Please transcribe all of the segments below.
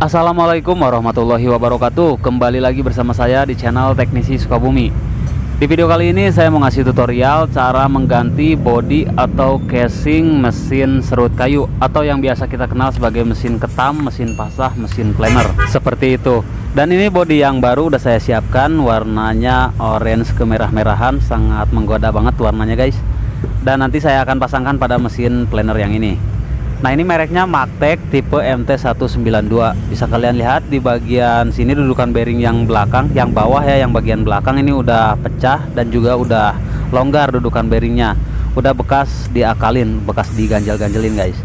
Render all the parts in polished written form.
Assalamualaikum warahmatullahi wabarakatuh. Kembali lagi bersama saya di channel Teknisi Sukabumi. Di video kali ini saya mau ngasih tutorial cara mengganti bodi atau casing mesin serut kayu, atau yang biasa kita kenal sebagai mesin ketam, mesin pasah, mesin planer, seperti itu. Dan ini bodi yang baru udah saya siapkan, warnanya orange kemerah-merahan, sangat menggoda banget warnanya guys. Dan nanti saya akan pasangkan pada mesin planer yang ini. Nah, ini mereknya Magtech tipe MT192. Bisa kalian lihat di bagian sini dudukan bearing yang belakang, yang bawah ya, yang bagian belakang ini udah pecah dan juga udah longgar dudukan bearingnya. Udah bekas diakalin, bekas diganjel-ganjelin guys.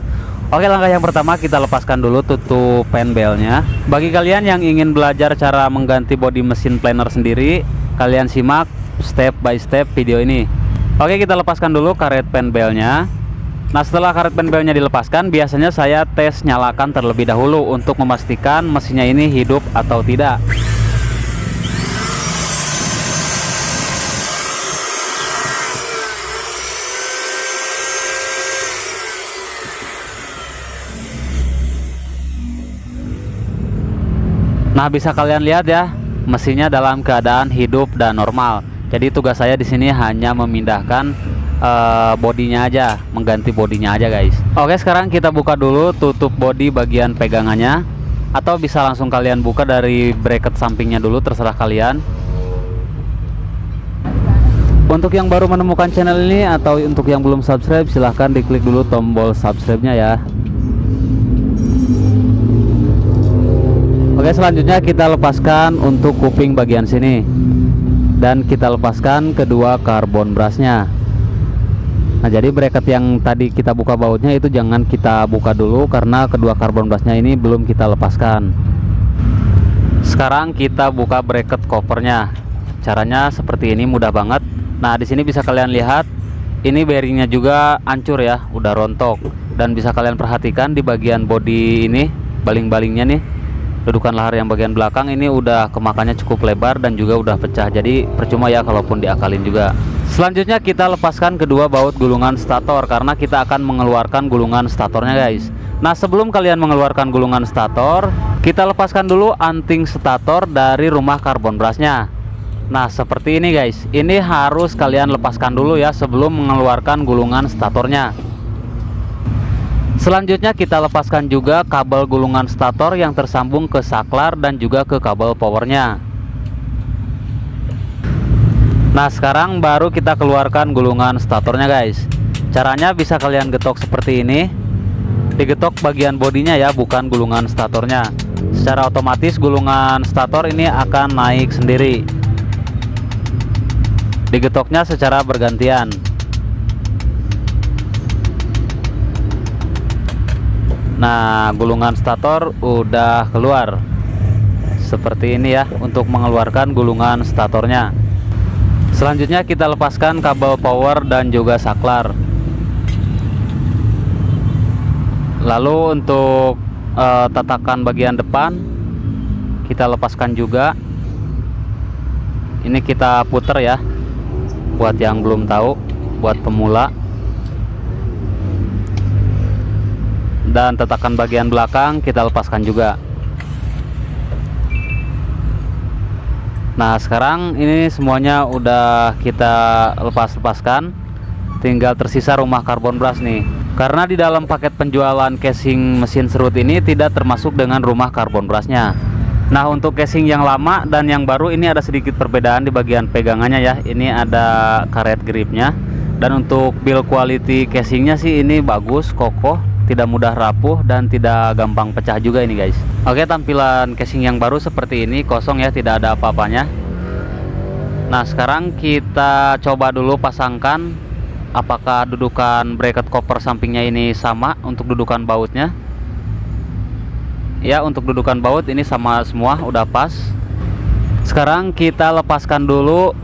Oke, langkah yang pertama kita lepaskan dulu tutup penbelnya. Bagi kalian yang ingin belajar cara mengganti bodi mesin planer sendiri, kalian simak step by step video ini. Oke, kita lepaskan dulu karet penbelnya. Nah, setelah karet penbelnya dilepaskan, biasanya saya tes nyalakan terlebih dahulu untuk memastikan mesinnya ini hidup atau tidak. Nah, bisa kalian lihat ya, mesinnya dalam keadaan hidup dan normal. Jadi tugas saya di sini hanya memindahkan bodinya aja, mengganti bodinya aja guys. Oke, sekarang kita buka dulu tutup bodi bagian pegangannya, atau bisa langsung kalian buka dari bracket sampingnya dulu, terserah kalian. Untuk yang baru menemukan channel ini atau untuk yang belum subscribe, silahkan diklik dulu tombol subscribe-nya ya. Oke, selanjutnya kita lepaskan untuk kuping bagian sini, dan kita lepaskan kedua karbon brushnya. Nah, jadi bracket yang tadi kita buka bautnya itu jangan kita buka dulu karena kedua karbon brushnya ini belum kita lepaskan. Sekarang kita buka bracket covernya. Caranya seperti ini, mudah banget. Nah, di sini bisa kalian lihat ini bearingnya juga hancur ya, udah rontok. Dan bisa kalian perhatikan di bagian bodi ini, baling-balingnya nih, dudukan lahar yang bagian belakang ini udah kemakannya cukup lebar dan juga udah pecah. Jadi percuma ya kalaupun diakalin juga. Selanjutnya kita lepaskan kedua baut gulungan stator karena kita akan mengeluarkan gulungan statornya guys. Nah, sebelum kalian mengeluarkan gulungan stator, kita lepaskan dulu anting stator dari rumah karbon brushnya. Nah, seperti ini guys. Ini harus kalian lepaskan dulu ya sebelum mengeluarkan gulungan statornya. Selanjutnya kita lepaskan juga kabel gulungan stator yang tersambung ke saklar dan juga ke kabel powernya. Nah, sekarang baru kita keluarkan gulungan statornya guys. Caranya bisa kalian getok seperti ini. Digetok bagian bodinya ya, bukan gulungan statornya. Secara otomatis gulungan stator ini akan naik sendiri. Digetoknya secara bergantian. Nah, gulungan stator udah keluar. Seperti ini ya untuk mengeluarkan gulungan statornya. Selanjutnya kita lepaskan kabel power dan juga saklar. Lalu untuk tatakan bagian depan kita lepaskan juga. Ini kita puter ya, buat yang belum tahu, buat pemula. Dan tatakan bagian belakang kita lepaskan juga. Nah, sekarang ini semuanya udah kita lepaskan, tinggal tersisa rumah karbon brush nih. Karena di dalam paket penjualan casing mesin serut ini tidak termasuk dengan rumah karbon brushnya. Nah, untuk casing yang lama dan yang baru ini ada sedikit perbedaan di bagian pegangannya ya. Ini ada karet gripnya. Dan untuk build quality casingnya sih ini bagus, kokoh, tidak mudah rapuh dan tidak gampang pecah juga ini guys. Oke, tampilan casing yang baru seperti ini, kosong ya, tidak ada apa-apanya. Nah, sekarang kita coba dulu pasangkan apakah dudukan bracket cover sampingnya ini sama untuk dudukan bautnya. Ya, untuk dudukan baut ini sama semua, udah pas. Sekarang kita lepaskan dulu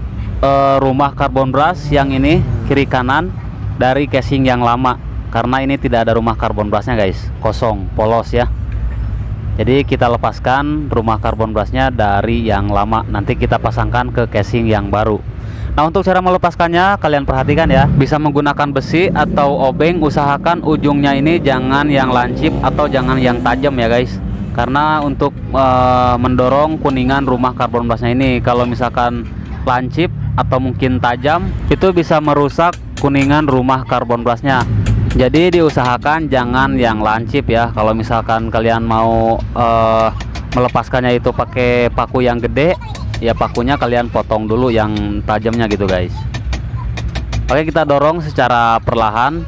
rumah karbon brush yang ini kiri kanan dari casing yang lama. Karena ini tidak ada rumah karbon brushnya guys, kosong, polos ya. Jadi kita lepaskan rumah karbon brushnya dari yang lama, nanti kita pasangkan ke casing yang baru. Nah, untuk cara melepaskannya kalian perhatikan ya, bisa menggunakan besi atau obeng. Usahakan ujungnya ini jangan yang lancip atau jangan yang tajam ya guys. karena untuk mendorong kuningan rumah karbon blastnya ini. Kalau misalkan lancip atau mungkin tajam, itu bisa merusak kuningan rumah karbon blastnya. Jadi diusahakan jangan yang lancip ya. Kalau misalkan kalian mau melepaskannya itu pakai paku yang gede, ya pakunya kalian potong dulu yang tajamnya gitu guys. Oke, kita dorong secara perlahan.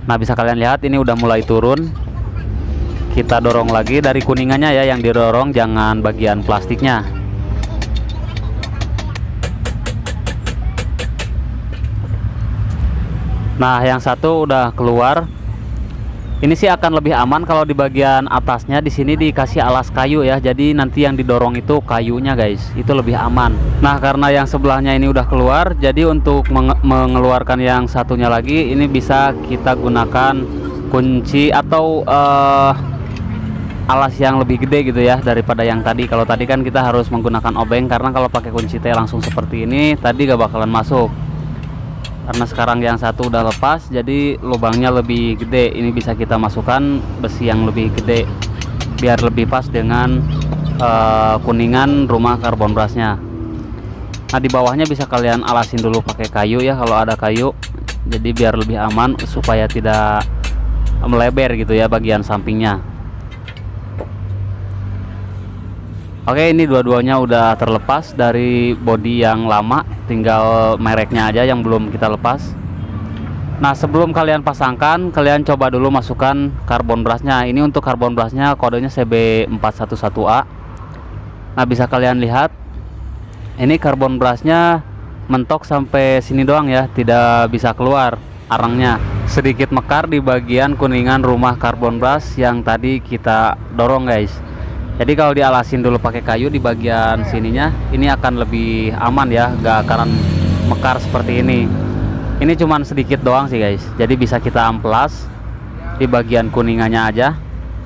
Nah, bisa kalian lihat ini udah mulai turun. Kita dorong lagi dari kuningannya ya, yang didorong jangan bagian plastiknya. Nah, yang satu udah keluar. Ini sih akan lebih aman kalau di bagian atasnya di sini dikasih alas kayu ya. Jadi nanti yang didorong itu kayunya guys, itu lebih aman. Nah, karena yang sebelahnya ini udah keluar, jadi untuk mengeluarkan yang satunya lagi ini bisa kita gunakan kunci atau alas yang lebih gede gitu ya daripada yang tadi. Kalau tadi kan kita harus menggunakan obeng, karena kalau pakai kunci T langsung seperti ini tadi gak bakalan masuk. Karena sekarang yang satu udah lepas, jadi lubangnya lebih gede. Ini bisa kita masukkan besi yang lebih gede biar lebih pas dengan kuningan rumah karbon blastnya. Nah, di bawahnya bisa kalian alasin dulu pakai kayu ya kalau ada kayu, jadi biar lebih aman supaya tidak melebar gitu ya bagian sampingnya. Oke, ini dua-duanya udah terlepas dari bodi yang lama, tinggal mereknya aja yang belum kita lepas. Nah, sebelum kalian pasangkan, kalian coba dulu masukkan karbon blastnya. Ini untuk karbon blastnya kodenya CB411A. Nah, bisa kalian lihat ini karbon blastnya mentok sampai sini doang ya, tidak bisa keluar arangnya. Sedikit mekar di bagian kuningan rumah karbon blast yang tadi kita dorong guys. Jadi kalau dialasin dulu pakai kayu di bagian sininya, ini akan lebih aman ya, gak akan mekar seperti ini. Ini cuman sedikit doang sih guys, jadi bisa kita amplas di bagian kuningannya aja,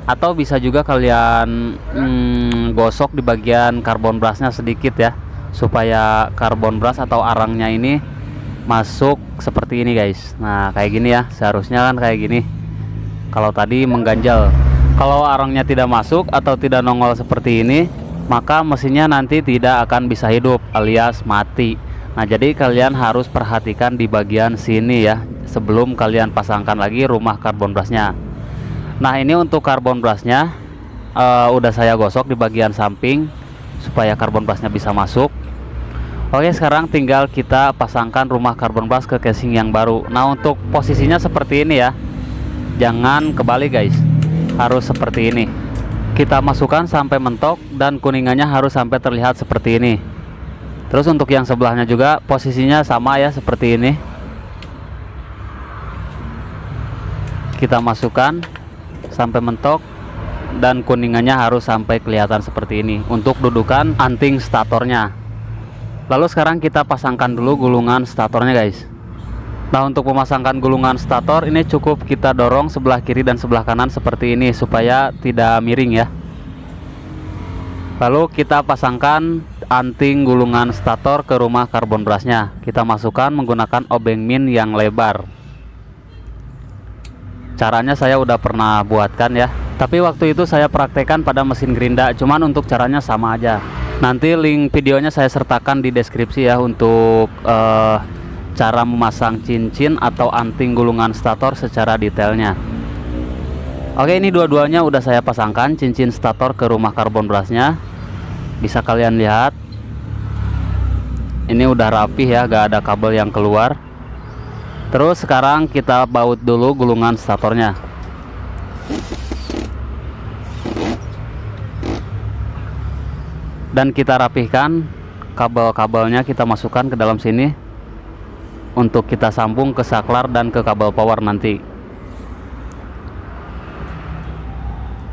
atau bisa juga kalian gosok di bagian karbon blastnya sedikit ya, supaya karbon blast atau arangnya ini masuk seperti ini guys. Nah, kayak gini ya, seharusnya kan kayak gini. Kalau tadi mengganjal. Kalau arangnya tidak masuk atau tidak nongol seperti ini, maka mesinnya nanti tidak akan bisa hidup alias mati. Nah, jadi kalian harus perhatikan di bagian sini ya, sebelum kalian pasangkan lagi rumah karbon blastnya. Nah, ini untuk karbon blastnya udah saya gosok di bagian samping supaya karbon blastnya bisa masuk. Oke, sekarang tinggal kita pasangkan rumah karbon blast ke casing yang baru. Nah, untuk posisinya seperti ini ya, jangan kebalik guys, harus seperti ini. Kita masukkan sampai mentok dan kuningannya harus sampai terlihat seperti ini. Terus untuk yang sebelahnya juga posisinya sama ya, seperti ini. Kita masukkan sampai mentok dan kuningannya harus sampai kelihatan seperti ini untuk dudukan anting statornya. Lalu sekarang kita pasangkan dulu gulungan statornya guys. Nah, untuk memasangkan gulungan stator ini cukup kita dorong sebelah kiri dan sebelah kanan seperti ini supaya tidak miring ya. Lalu kita pasangkan anting gulungan stator ke rumah karbon blastnya. Kita masukkan menggunakan obeng min yang lebar. Caranya saya udah pernah buatkan ya, tapi waktu itu saya praktekkan pada mesin gerinda, cuman untuk caranya sama aja. Nanti link videonya saya sertakan di deskripsi ya untuk cara memasang cincin atau anting gulungan stator secara detailnya. Oke, ini dua-duanya udah saya pasangkan cincin stator ke rumah karbon blastnya. Bisa kalian lihat ini udah rapih ya, gak ada kabel yang keluar. Terus sekarang kita baut dulu gulungan statornya. Dan kita rapihkan kabel-kabelnya, kita masukkan ke dalam sini untuk kita sambung ke saklar dan ke kabel power nanti.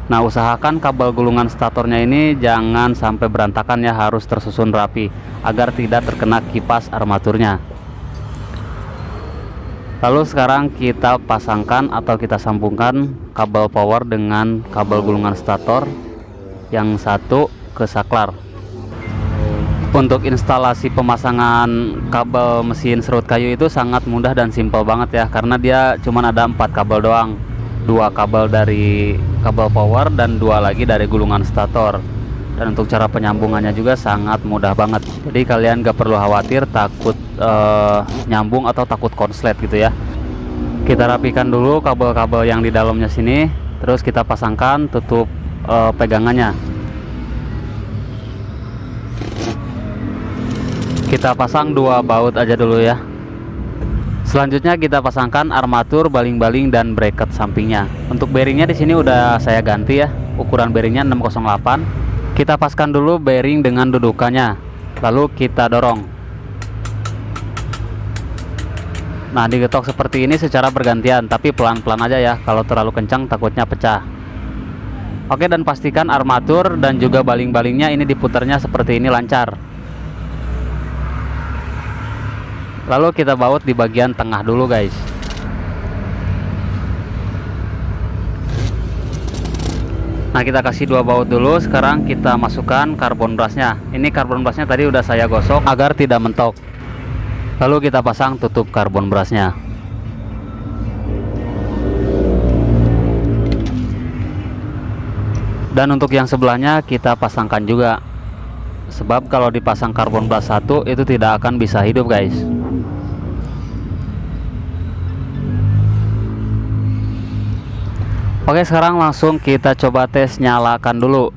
Nah, usahakan kabel gulungan statornya ini jangan sampai berantakan ya, harus tersusun rapi agar tidak terkena kipas armaturnya. Lalu sekarang kita pasangkan atau kita sambungkan kabel power dengan kabel gulungan stator yang satu ke saklar. Untuk instalasi pemasangan kabel mesin serut kayu itu sangat mudah dan simpel banget ya, karena dia cuma ada 4 kabel doang. 2 kabel dari kabel power dan 2 lagi dari gulungan stator. Dan untuk cara penyambungannya juga sangat mudah banget, jadi kalian gak perlu khawatir takut nyambung atau takut konslet gitu ya. Kita rapikan dulu kabel-kabel yang di dalamnya sini, terus kita pasangkan tutup pegangannya. Kita pasang 2 baut aja dulu ya. Selanjutnya kita pasangkan armatur, baling-baling dan bracket sampingnya. Untuk bearingnya di sini udah saya ganti ya, ukuran bearingnya 608. Kita paskan dulu bearing dengan dudukannya, lalu kita dorong. Nah, digetok seperti ini secara bergantian, tapi pelan-pelan aja ya, kalau terlalu kencang takutnya pecah. Oke, dan pastikan armatur dan juga baling-balingnya ini diputarnya seperti ini lancar. Lalu kita baut di bagian tengah dulu guys. Nah, kita kasih 2 baut dulu. Sekarang kita masukkan karbon brasnya. Ini karbon brasnya tadi udah saya gosok agar tidak mentok. Lalu kita pasang tutup karbon brasnya. Dan untuk yang sebelahnya kita pasangkan juga. Sebab kalau dipasang karbon bras satu itu tidak akan bisa hidup guys. Oke, sekarang langsung kita coba tes, nyalakan dulu.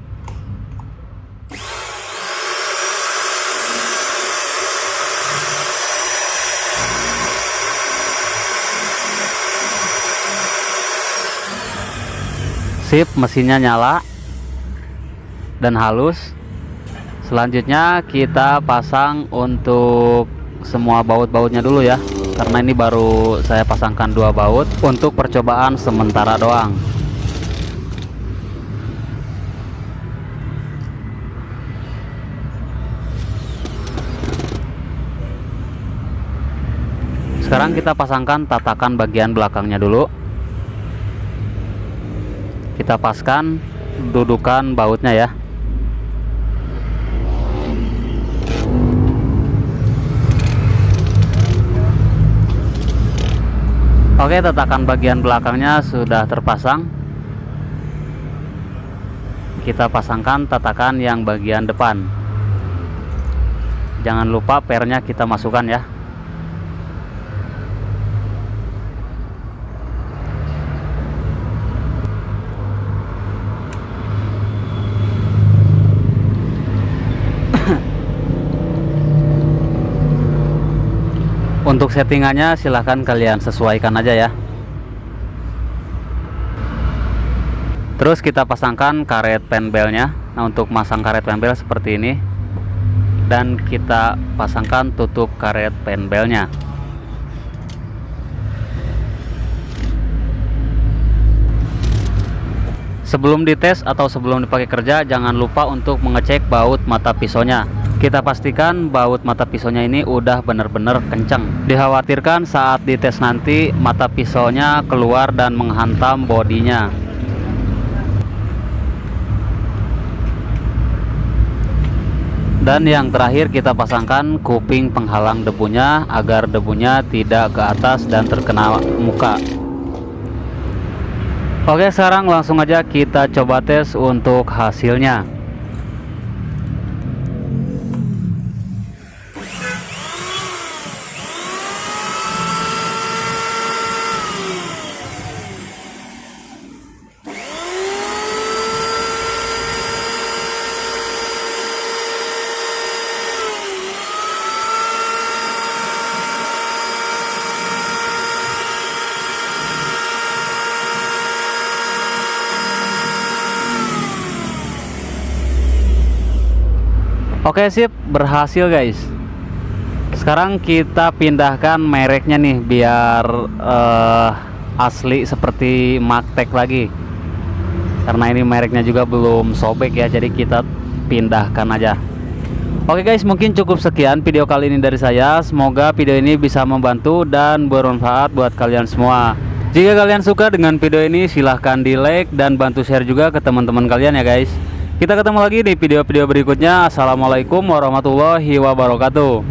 Sip, mesinnya nyala dan halus. Selanjutnya kita pasang untuk semua baut-bautnya dulu ya, karena ini baru saya pasangkan 2 baut untuk percobaan sementara doang. Sekarang kita pasangkan tatakan bagian belakangnya dulu. Kita paskan dudukan bautnya ya. Oke, tatakan bagian belakangnya sudah terpasang. Kita pasangkan tatakan yang bagian depan. Jangan lupa pernya kita masukkan ya. Untuk settingannya silahkan kalian sesuaikan aja ya. Terus kita pasangkan karet penbelnya. Nah, untuk masang karet penbel seperti ini, dan kita pasangkan tutup karet penbelnya. Sebelum dites atau sebelum dipakai kerja, jangan lupa untuk mengecek baut mata pisaunya. Kita pastikan baut mata pisaunya ini udah bener-bener kencang. Dikhawatirkan saat dites nanti mata pisaunya keluar dan menghantam bodinya. Dan yang terakhir kita pasangkan kuping penghalang debunya agar debunya tidak ke atas dan terkena muka. Oke, sekarang langsung aja kita coba tes untuk hasilnya. Oke, sip, berhasil guys. Sekarang kita pindahkan mereknya nih biar asli seperti Magtech lagi. Karena ini mereknya juga belum sobek ya, jadi kita pindahkan aja. Oke guys, mungkin cukup sekian video kali ini dari saya. Semoga video ini bisa membantu dan bermanfaat buat kalian semua. Jika kalian suka dengan video ini, silahkan di like dan bantu share juga ke teman-teman kalian ya guys. Kita ketemu lagi di video-video berikutnya. Assalamualaikum warahmatullahi wabarakatuh.